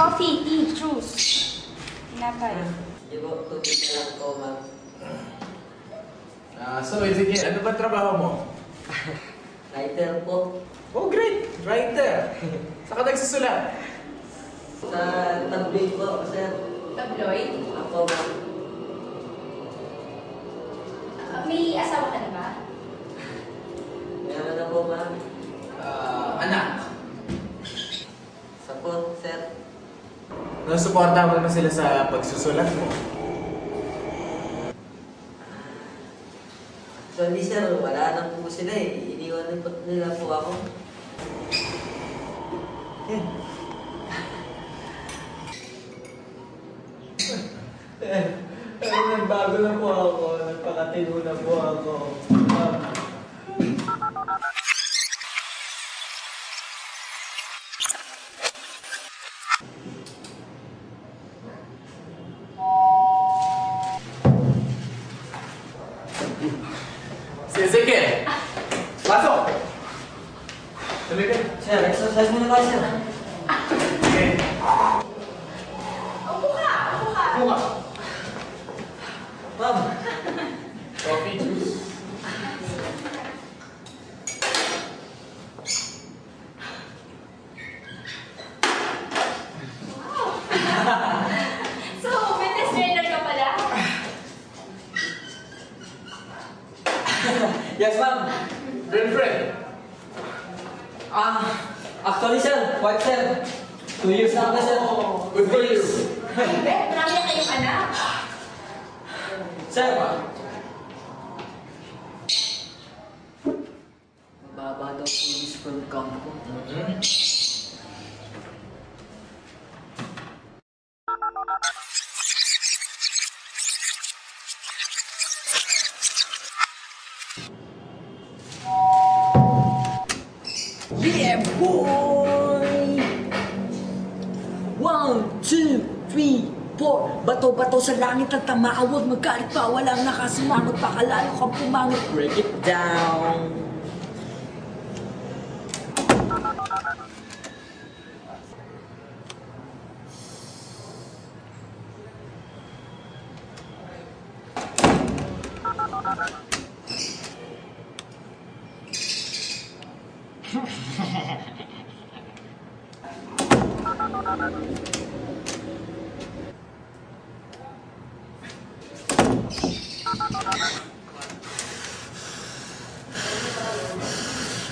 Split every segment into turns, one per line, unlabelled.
Coffee, tea, juice. Tinapay.
Di ba, tubig na lang po, ma'am.
So, Ezekiel, ano ba trabaho mo?
Writer po.
Oh, great! Writer! Saan ka nagsusulat?
Sa tabloid po, sir.
Tabloid?
Ako, ma'am.
May asawa ka na ba?
Meron na po, ma'am.
Anak.
Sa po, sir.
Nasuporta mo naman sila sa pagsusulat mo.
Actually, sir, wala na po sila eh. Iniwan nila po ako.
Nagbago na po ako. Nagpakatino na po ako.
Si Ezekiel! Pasok! Tuloy ka.
Sir, exercise muna kayo, sir.
Okay.
Upo ka! Upo ka!
Buka.
Ma'am.
Coffee, juice.
So, fitness trainer ka pala?
Yes, ma'am.
Friend.
Actually, sir, what, sir? 2 years na ako, sir.
Good for you.
Hindi, marami na kayong anak.
Sir, mababa daw po yung sperm count ko. Yeah, boy! 1, 2, 3, 4. Bato-bato sa langit at tamaawag. Magalit pa, walang nakasimangot. Pakalalo kang pumangot. Break it down.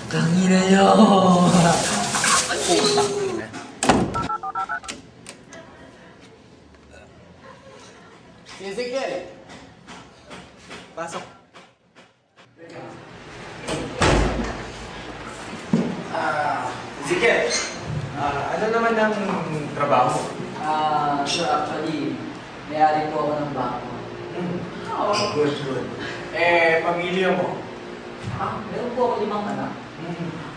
Tangina nyo!
Si Ezekiel! Pasok. Ezekiel! Ano naman ang trabaho mo?
Sir, actually, may-ari po ako ng bangko.
Good. Pamilya mo?
Meron po ako 5 anak.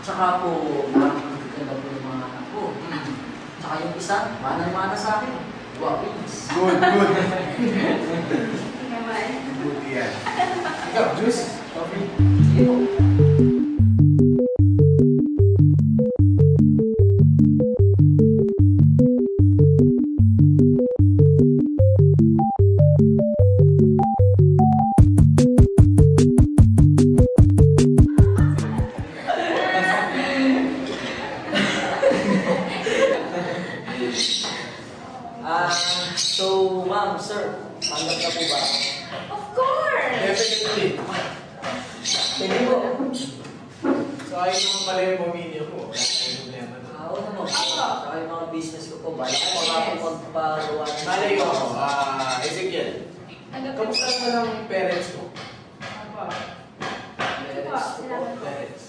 Tsaka po, nakakaganda po yung mga anak ko. Tsaka yung isa, mana-mana sa akin. Guwapins.
Good.
Naman.
Buti yan. Ikaw, juice? Coffee?
Sige po. ma'am, sir, tanggap na po ba?
Of course!
Definitely.
Pwede po.
So, ayun naman pala yung pamilya ko. Wala tayong problema na.
Oo naman po. Saka yung mga business ko po, bala ko mga pagpagawa.
Malay ko, Ezekiel.
Tanggap
Kamusta naman ang parents mo?
Opo.
Parents ko po.
Parents.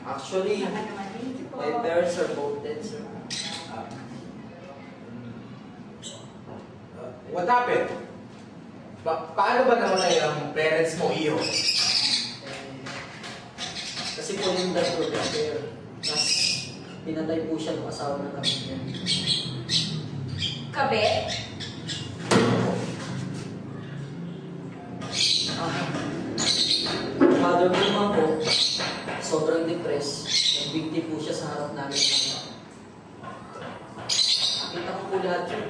Actually, my parents are both dead, sir.
What happened? Paano ba naman ang parents mo iyo?
Kasi po yung dad ko there. Tapos, pinatay po siya ng asawa ng kapatid.
Kabit?
Mother ko naman po, sobrang depressed. Nag-victim po siya sa harap namin. Nakita ko po lahat yun.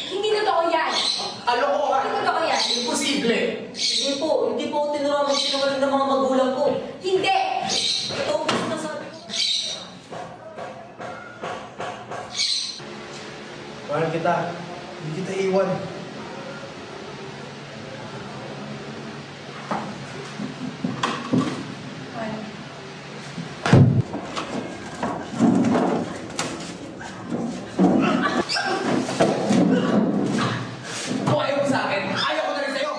Hindi totoo yan!
Aloko ka!
Hindi totoo yan!
Imposible!
Hindi po ako tinuruan magsinungaling ng mga magulang ko.
Hindi!
Ito po sinasabi ko.
Mahal kita. Hindi kita iwan.
Kung ayaw mo sa akin, ayaw ko na rin sa'yo!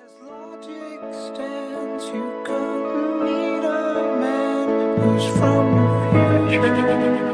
As logic stands, you couldn't meet a man who's from the future.